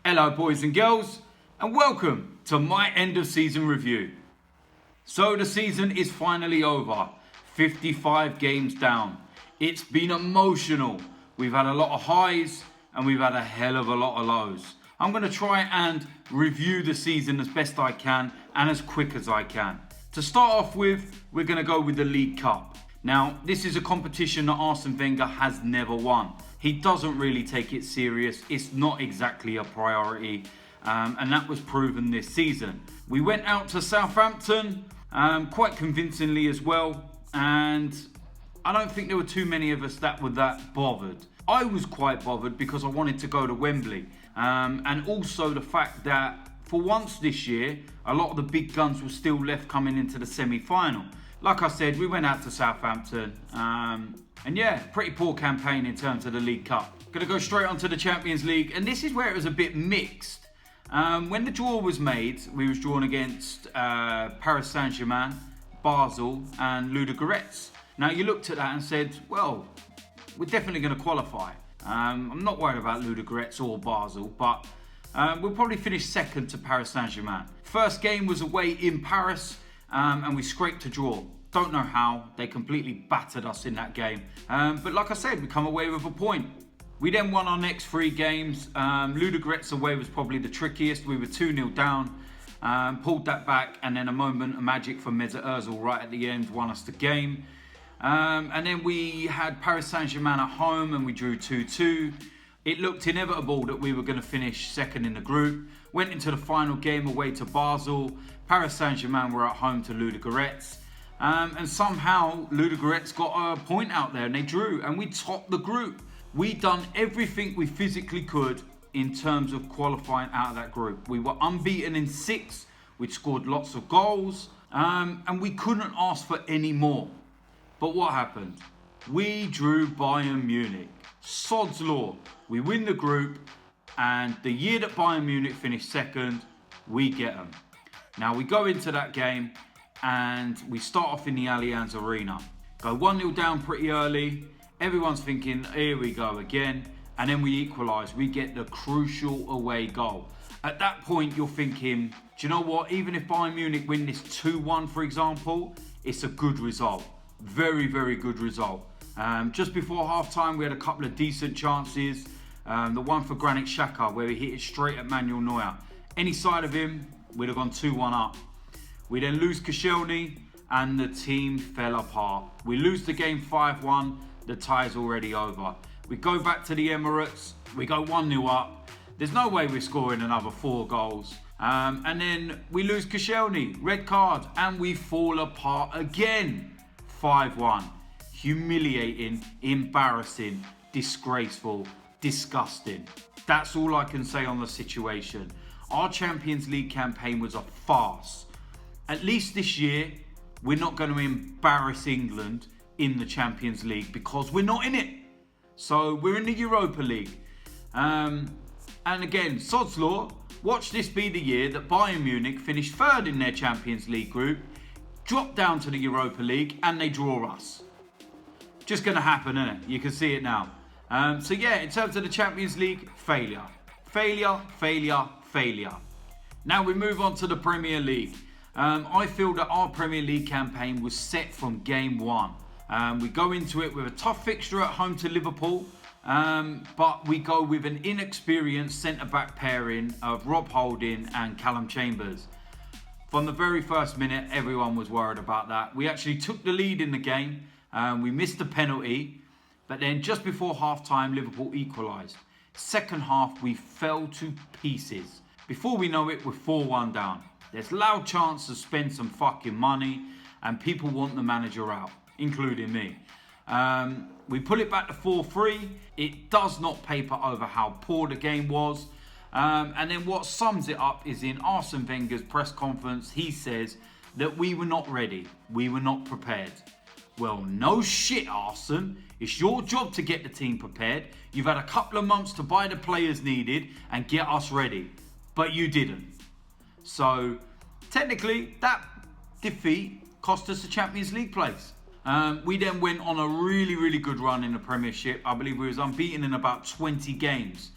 Hello boys and girls, and welcome to my end of season review. So the season is finally over, 55 games down. It's been emotional. We've had a lot of highs and we've had a hell of a lot of lows. I'm going to try and review the season as best I can and as quick as I can. To start off with, we're going to go with the League Cup. Now, this is a competition that Arsene Wenger has never won. He doesn't really take it serious. It's not exactly a priority. And that was proven this season. We went out to Southampton quite convincingly as well. And I don't think there were too many of us that were that bothered. I was quite bothered because I wanted to go to Wembley. And also the fact that for once this year, a lot of the big guns were still left coming into the semi-final. Like I said, we went out to Southampton. And yeah, pretty poor campaign in terms of the League Cup. Gonna go straight onto the Champions League. And this is where it was a bit mixed. When the draw was made, we was drawn against Paris Saint-Germain, Basel and Ludogorets. Now you looked at that and said, well, we're definitely going to qualify. I'm not worried about Ludogorets or Basel, but we'll probably finish second to Paris Saint-Germain. First game was away in Paris and we scraped a draw. Don't know how, they completely battered us in that game. But like I said, we come away with a point. We then won our next 3 games. Ludogorets away was probably the trickiest. We were 2-0 down, pulled that back, and then a moment of magic from Mesut Ozil right at the end won us the game. And then we had Paris Saint-Germain at home and we drew 2-2. It looked inevitable that we were going to finish second in the group. Went into the final game away to Basel. Paris Saint-Germain were at home to Ludogorets. And somehow Ludogorets got a point out there and they drew and we topped the group. We done everything we physically could in terms of qualifying out of that group. We were unbeaten in 6. We'd scored lots of goals and we couldn't ask for any more. But what happened? We drew Bayern Munich. Sod's law. We win the group and the year that Bayern Munich finished second, we get them. Now we go into that game and we start off in the Allianz Arena. Go 1-0 down pretty early. Everyone's thinking, here we go again. And then we equalise. We get the crucial away goal. At that point, you're thinking, do you know what? Even if Bayern Munich win this 2-1, for example, it's a good result. Very, very good result. Just before half-time, we had a couple of decent chances. The one for Granit Xhaka, where he hit it straight at Manuel Neuer. Any side of him, we'd have gone 2-1 up. We then lose Koscielny, and the team fell apart. We lose the game 5-1. The tie's already over. We go back to the Emirates. We go 1-0 up. There's no way we're scoring another 4 goals. And then we lose Koscielny, red card, and we fall apart again. 5-1. Humiliating, embarrassing, disgraceful, disgusting. That's all I can say on the situation. Our Champions League campaign was a farce. At least this year, we're not going to embarrass England in the Champions League because we're not in it. So we're in the Europa League. And again, sod's law, watch this be the year that Bayern Munich finished third in their Champions League group, drop down to the Europa League and they draw us. Just going to happen, isn't it? You can see it now. So yeah, in terms of the Champions League, failure. Failure, failure, failure. Now we move on to the Premier League. I feel that our Premier League campaign was set from game 1. We go into it with a tough fixture at home to Liverpool, but we go with an inexperienced centre-back pairing of Rob Holding and Callum Chambers. From the very first minute, everyone was worried about that. We actually took the lead in the game. We missed the penalty, but then just before half-time, Liverpool equalised. Second half, we fell to pieces. Before we know it, we're 4-1 down. There's loud chance to spend some fucking money, and people want the manager out, including me. We pull it back to 4-3. It does not paper over how poor the game was. And then what sums it up is in Arsene Wenger's press conference, he says that we were not ready. We were not prepared. Well, no shit, Arsene. It's your job to get the team prepared. You've had a couple of months to buy the players needed and get us ready. But you didn't. So, technically, that defeat cost us the Champions League place. We then went on a really, really good run in the Premiership. I believe we was unbeaten in about 20 games.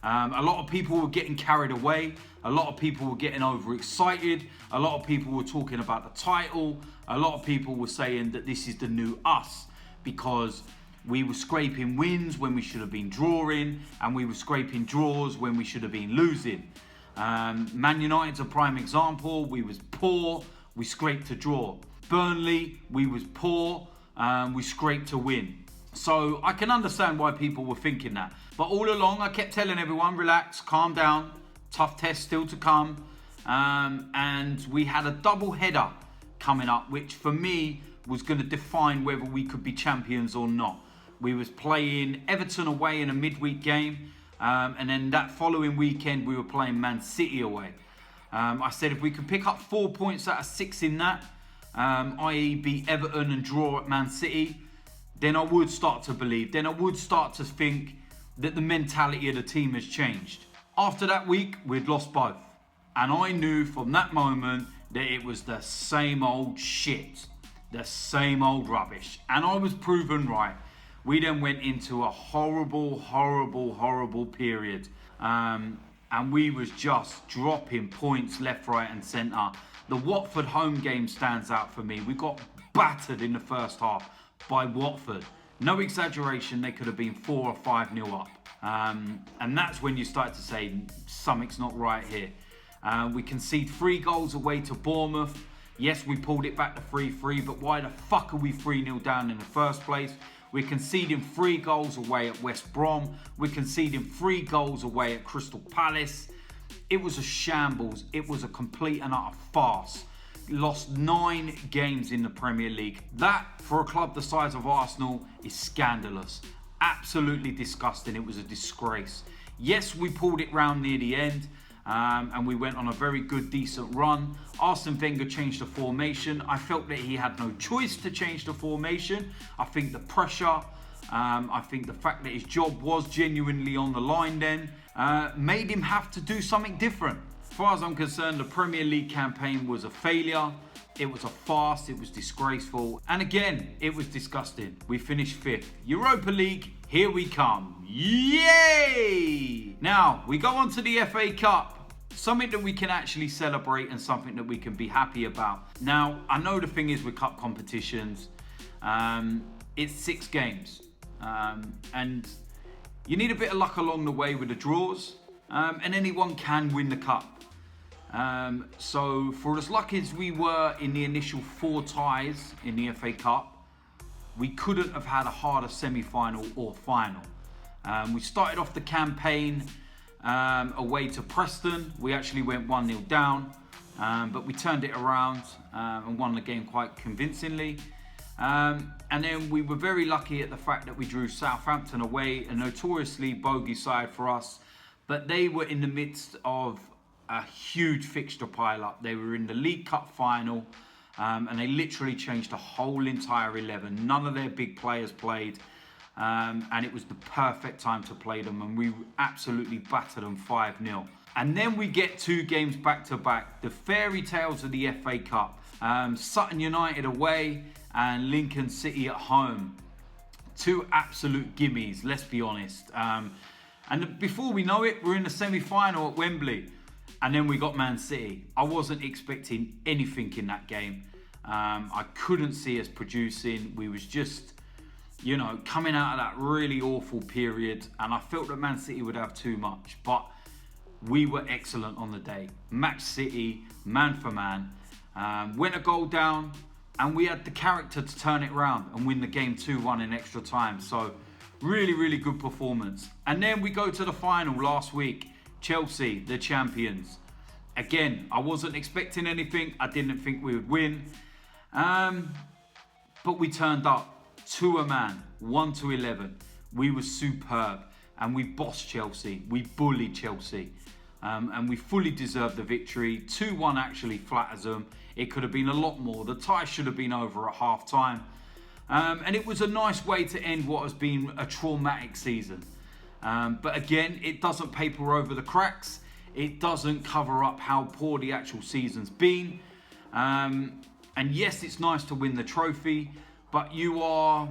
A lot of people were getting carried away. A lot of people were getting overexcited. A lot of people were talking about the title. A lot of people were saying that this is the new us because we were scraping wins when we should have been drawing, and we were scraping draws when we should have been losing. Man United's a prime example. We was poor, we scraped to draw. Burnley, we was poor, we scraped to win. So I can understand why people were thinking that. But all along, I kept telling everyone, relax, calm down, tough test still to come. And we had a double header coming up, which for me was going to define whether we could be champions or not. We was playing Everton away in a midweek game. And then that following weekend, we were playing Man City away. I said if we could pick up 4 points out of 6 in that, i.e. beat Everton and draw at Man City, then I would start to believe. Then I would start to think that the mentality of the team has changed. After that week, we'd lost both. And I knew from that moment that it was the same old shit. The same old rubbish. And I was proven right. We then went into a horrible period. And we was just dropping points left, right and centre. The Watford home game stands out for me. We got battered in the first half by Watford. No exaggeration, they could have been 4 or 5-0 up. And that's when you start to say, something's not right here. We concede 3 goals away to Bournemouth. Yes, we pulled it back to 3-3, but why the fuck are we 3-0 down in the first place? We're conceding 3 goals away at West Brom. We're conceding 3 goals away at Crystal Palace. It was a shambles. It was a complete and utter farce. Lost 9 games in the Premier League. That, for a club the size of Arsenal, is scandalous. Absolutely disgusting. It was a disgrace. Yes, we pulled it round near the end. And we went on a very good, decent run. Arsene Wenger changed the formation. I felt that he had no choice to change the formation. I think the pressure, I think the fact that his job was genuinely on the line then, made him have to do something different. As far as I'm concerned, the Premier League campaign was a failure. It was a farce. It was disgraceful. And again, it was disgusting. We finished 5th. Europa League, here we come. Yay! Now, we go on to the FA Cup. Something that we can actually celebrate and something that we can be happy about. Now, I know the thing is with cup competitions, it's 6 games. And you need a bit of luck along the way with the draws. And anyone can win the cup. So for as lucky as we were in the initial 4 ties in the FA Cup, we couldn't have had a harder semi-final or final. We started off the campaign away to Preston. We actually went 1-0 down, but we turned it around and won the game quite convincingly. And then we were very lucky at the fact that we drew Southampton away, a notoriously bogey side for us, but they were in the midst of a huge fixture pile-up. They were in the League Cup final, and they literally changed the whole entire 11. None of their big players played, and it was the perfect time to play them, and we absolutely battered them 5-0. And then we get 2 games back-to-back, the fairy tales of the FA Cup. Sutton United away and Lincoln City at home. 2 absolute gimmies, let's be honest. And before we know it, we're in the semi-final at Wembley. And then we got Man City. I wasn't expecting anything in that game. I couldn't see us producing. We was just, coming out of that really awful period. And I felt that Man City would have too much. But we were excellent on the day. Match City, man for man. Went a goal down. And we had the character to turn it around and win the game 2-1 in extra time. So really, really good performance. And then we go to the final last week. Chelsea, the champions. Again, I wasn't expecting anything. I didn't think we would win. But we turned up to a man, 1-11. We were superb. And we bossed Chelsea. We bullied Chelsea. And we fully deserved the victory. 2-1 actually flatters them. It could have been a lot more. The tie should have been over at half time. And it was a nice way to end what has been a traumatic season. But again, it doesn't paper over the cracks. It doesn't cover up how poor the actual season's been. And yes, it's nice to win the trophy, but you are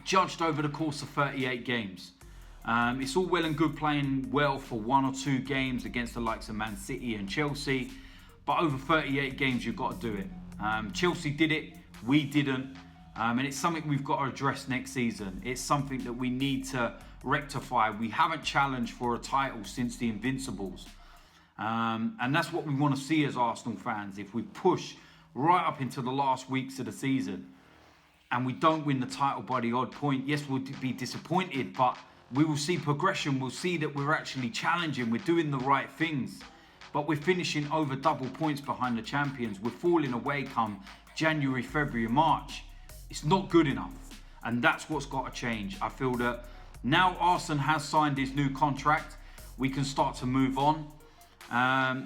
judged over the course of 38 games. It's all well and good playing well for 1 or 2 games against the likes of Man City and Chelsea, but over 38 games you've got to do it. Chelsea did it, we didn't, and it's something we've got to address next season. It's something that we need to rectify. We haven't challenged for a title since the Invincibles, and that's what we want to see as Arsenal fans. If we push right up into the last weeks of the season and we don't win the title by the odd point, yes, we'll be disappointed, but we will see progression. We'll see that we're actually challenging, we're doing the right things, but we're finishing over double points behind the champions. We're falling away come January, February, March. It's not good enough, and that's what's got to change. I feel that now Arsene has signed his new contract, we can start to move on.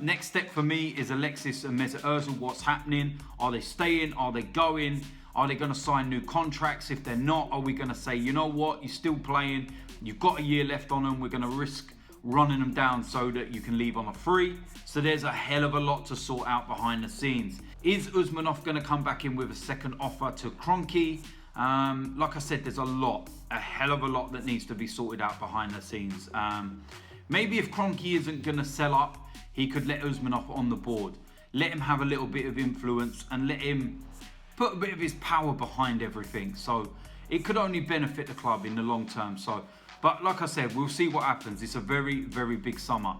Next step for me is Alexis and Mesut Ozil. What's happening? Are they staying? Are they going? Are they going to sign new contracts? If they're not, are we going to say, you know what, you're still playing, you've got a year left on them, we're going to risk running them down so that you can leave on a free? So there's a hell of a lot to sort out behind the scenes. Is Usmanov going to come back in with a second offer to Kroenke? Like I said, there's a hell of a lot that needs to be sorted out behind the scenes. Maybe if Kroenke isn't going to sell up, he could let Usmanov on the board. Let him have a little bit of influence and let him put a bit of his power behind everything. So it could only benefit the club in the long term. But like I said, we'll see what happens. It's a very, very big summer.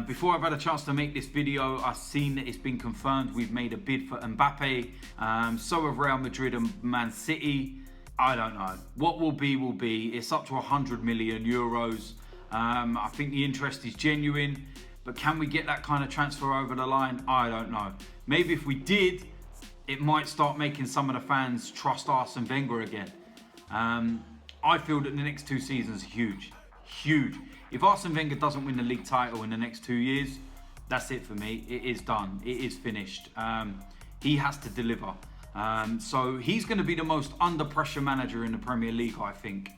Before I've had a chance to make this video, I've seen that it's been confirmed we've made a bid for Mbappe. So have Real Madrid and Man City. I don't know. What will be, will be. It's up to 100 million euros. I think the interest is genuine. But can we get that kind of transfer over the line? I don't know. Maybe if we did, it might start making some of the fans trust Arsene Wenger again. I feel that the next 2 seasons are huge. Huge. If Arsene Wenger doesn't win the league title in the next 2 years, that's it for me. It is done. It is finished. He has to deliver. So he's going to be the most under pressure manager in the Premier League, I think.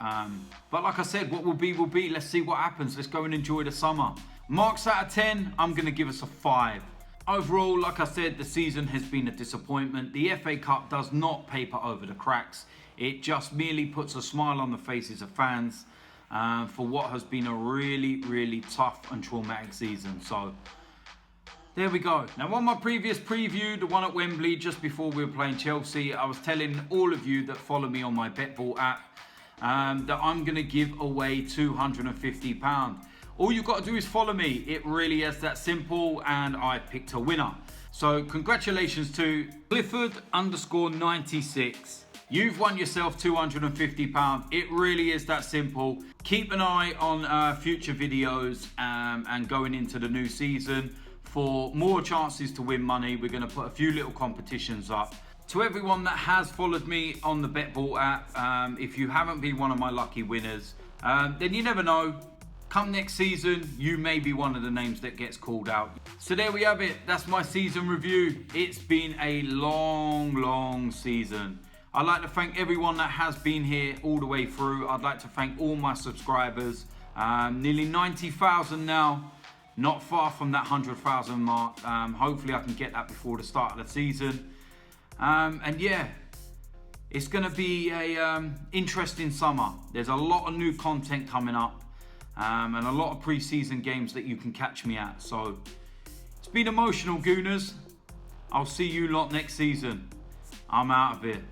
But like I said, what will be, will be. Let's see what happens. Let's go and enjoy the summer. Marks out of 10, I'm going to give us a 5. Overall, like I said, the season has been a disappointment. The FA Cup does not paper over the cracks. It just merely puts a smile on the faces of fans for what has been a really, really tough and traumatic season. So there we go. Now, on my previous preview, the one at Wembley, just before we were playing Chelsea, I was telling all of you that follow me on my BetBall app that I'm going to give away £250. All you've got to do is follow me. It really is that simple, and I picked a winner. So congratulations to Clifford_96. You've won yourself £250. It really is that simple. Keep an eye on future videos and going into the new season for more chances to win money. We're going to put a few little competitions up. To everyone that has followed me on the BetBall app, if you haven't been one of my lucky winners, then you never know. Come next season, you may be one of the names that gets called out. So there we have it. That's my season review. It's been a long, long season. I'd like to thank everyone that has been here all the way through. I'd like to thank all my subscribers. Nearly 90,000 now. Not far from that 100,000 mark. Hopefully I can get that before the start of the season. And yeah, it's going to be a interesting summer. There's a lot of new content coming up. And a lot of pre-season games that you can catch me at. So it's been emotional, Gooners. I'll see you lot next season. I'm out of here.